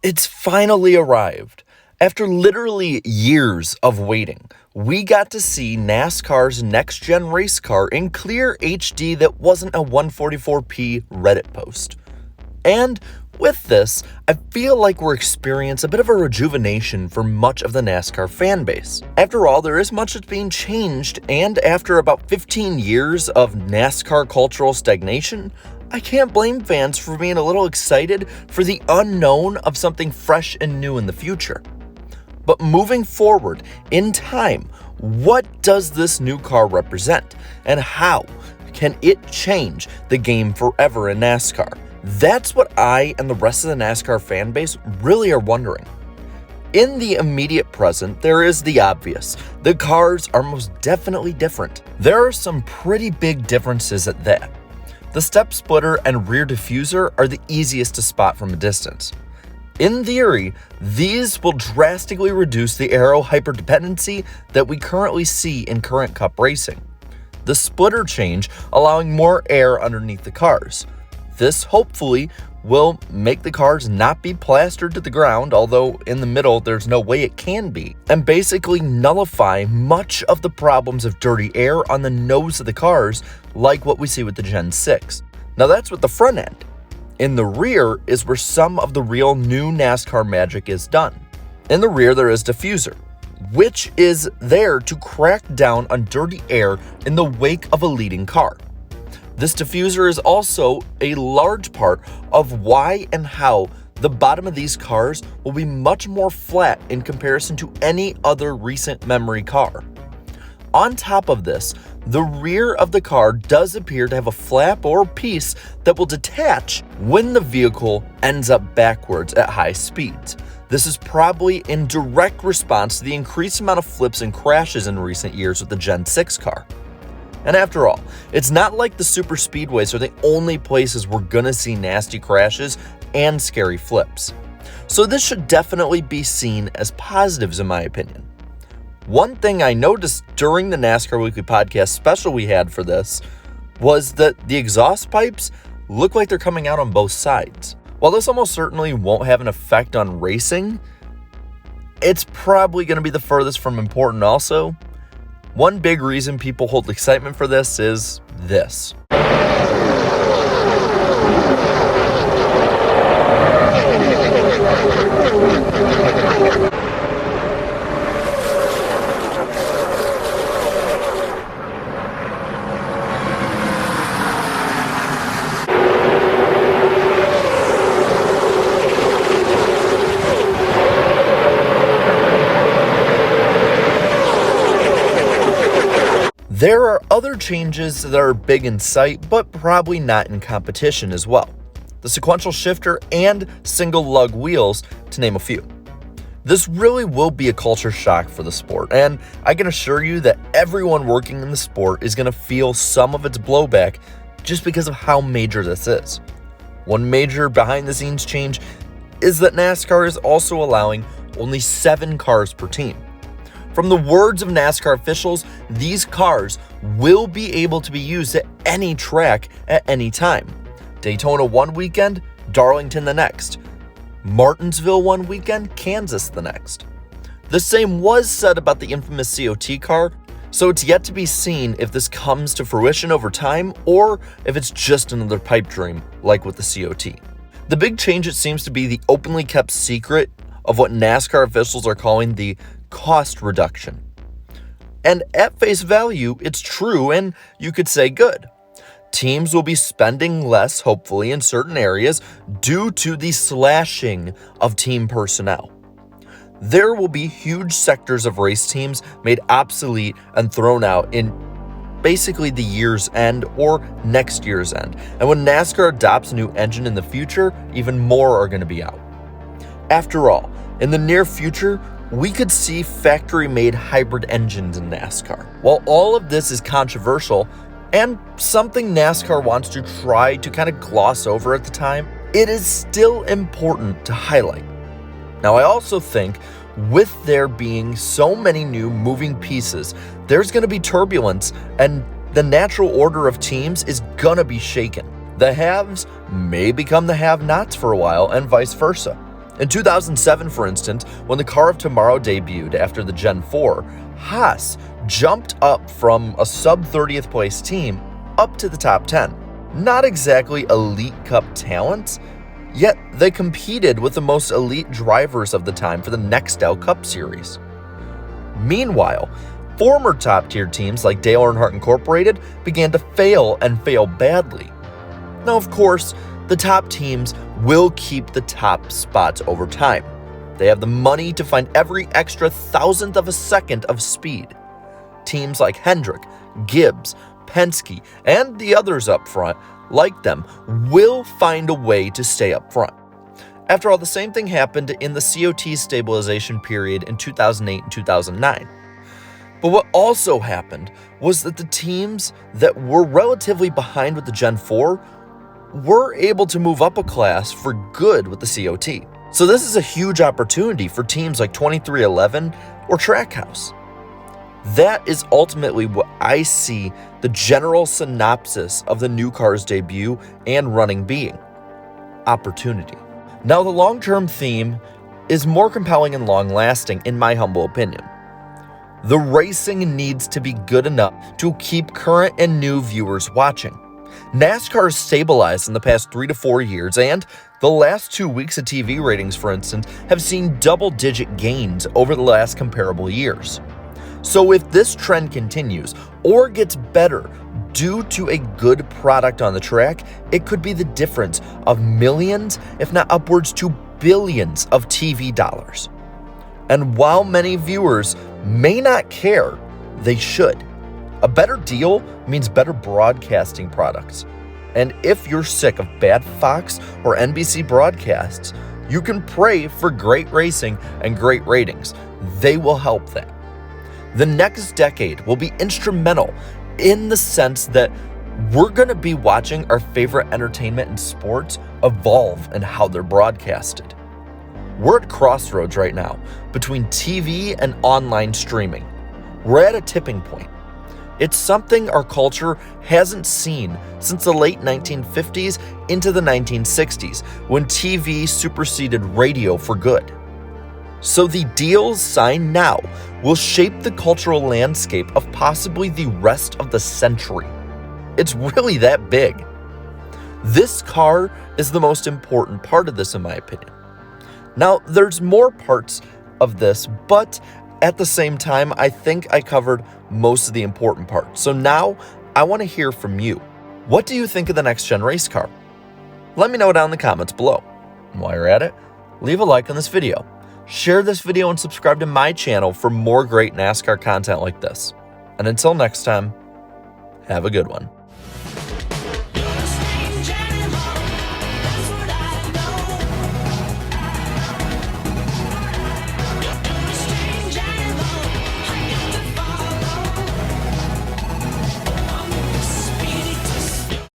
It's finally arrived. After literally years of waiting, we got to see NASCAR's Next Gen race car in clear HD that wasn't a 144p Reddit post. And with this, I feel like we're experiencing a bit of a rejuvenation for much of the NASCAR fan base. After all, there is much that's being changed, and after about 15 years of NASCAR cultural stagnation, I can't blame fans for being a little excited for the unknown of something fresh and new in the future. But moving forward in time, what does this new car represent, and how can it change the game forever in NASCAR? That's what I and the rest of the NASCAR fan base really are wondering. In the immediate present, there is the obvious. The cars are most definitely different. There are some pretty big differences at that. The step splitter and rear diffuser are the easiest to spot from a distance. In theory, these will drastically reduce the aero hyperdependency that we currently see in current Cup racing. The splitter change allowing more air underneath the cars. This hopefully will make the cars not be plastered to the ground, although in the middle there's no way it can be, and basically nullify much of the problems of dirty air on the nose of the cars like what we see with the Gen 6. Now that's with the front end. In the rear is where some of the real new NASCAR magic is done. In the rear there is diffuser, which is there to crack down on dirty air in the wake of a leading car. This diffuser is also a large part of why and how the bottom of these cars will be much more flat in comparison to any other recent memory car. On top of this, the rear of the car does appear to have a flap or piece that will detach when the vehicle ends up backwards at high speeds. This is probably in direct response to the increased amount of flips and crashes in recent years with the Gen 6 car. And after all, it's not like the super speedways are the only places we're gonna see nasty crashes and scary flips. So this should definitely be seen as positives in my opinion. One thing I noticed during the NASCAR Weekly Podcast special we had for this was that the exhaust pipes look like they're coming out on both sides. While this almost certainly won't have an effect on racing, it's probably gonna be the furthest from important also. One big reason people hold excitement for this is this. There are other changes that are big in sight, but probably not in competition as well. The sequential shifter and single lug wheels, to name a few. This really will be a culture shock for the sport, and I can assure you that everyone working in the sport is going to feel some of its blowback just because of how major this is. One major behind the scenes change is that NASCAR is also allowing only 7 cars per team. From the words of NASCAR officials, these cars will be able to be used at any track at any time. Daytona one weekend, Darlington the next. Martinsville one weekend, Kansas the next. The same was said about the infamous COT car, so it's yet to be seen if this comes to fruition over time or if it's just another pipe dream like with the COT. The big change, it seems to be the openly kept secret of what NASCAR officials are calling the cost reduction. And at face value, it's true, and you could say good. Teams will be spending less, hopefully, in certain areas due to the slashing of team personnel. There will be huge sectors of race teams made obsolete and thrown out in basically the year's end or next year's end. And when NASCAR adopts a new engine in the future, even more are going to be out. After all, in the near future, we could see factory-made hybrid engines in NASCAR. While all of this is controversial and something NASCAR wants to try to kind of gloss over at the time, it is still important to highlight. Now, I also think with there being so many new moving pieces, there's going to be turbulence and the natural order of teams is going to be shaken. The haves may become the have-nots for a while and vice versa. In 2007, for instance, when the Car of Tomorrow debuted after the Gen 4, Haas jumped up from a sub-30th place team up to the top 10. Not exactly elite cup talents, yet they competed with the most elite drivers of the time for the Nextel Cup Series. Meanwhile, former top-tier teams like Dale Earnhardt Incorporated began to fail and fail badly. Now, of course, the top teams will keep the top spots over time. They have the money to find every extra thousandth of a second of speed. Teams like Hendrick, Gibbs, Penske, and the others up front, like them, will find a way to stay up front. After all, the same thing happened in the COT stabilization period in 2008 and 2009. But what also happened was that the teams that were relatively behind with the Gen 4 were able to move up a class for good with the COT. So this is a huge opportunity for teams like 2311 or Trackhouse. That is ultimately what I see the general synopsis of the new car's debut and running being: opportunity. Now, the long-term theme is more compelling and long-lasting, in my humble opinion. The racing needs to be good enough to keep current and new viewers watching. NASCAR has stabilized in the past 3 to 4 years, and the last 2 weeks of TV ratings, for instance, have seen double-digit gains over the last comparable years. So if this trend continues or gets better due to a good product on the track, it could be the difference of millions, if not upwards to billions of TV dollars. And while many viewers may not care, they should. A better deal means better broadcasting products. And if you're sick of bad Fox or NBC broadcasts, you can pray for great racing and great ratings. They will help that. The next decade will be instrumental in the sense that we're going to be watching our favorite entertainment and sports evolve in how they're broadcasted. We're at crossroads right now between TV and online streaming. We're at a tipping point. It's something our culture hasn't seen since the late 1950s into the 1960s, when TV superseded radio for good. So the deals signed now will shape the cultural landscape of possibly the rest of the century. It's really that big. This car is the most important part of this, in my opinion. Now, there's more parts of this, but at the same time, I think I covered most of the important parts. So now, I want to hear from you. What do you think of the Next Gen race car? Let me know down in the comments below. And while you're at it, leave a like on this video. Share this video and subscribe to my channel for more great NASCAR content like this. And until next time, have a good one.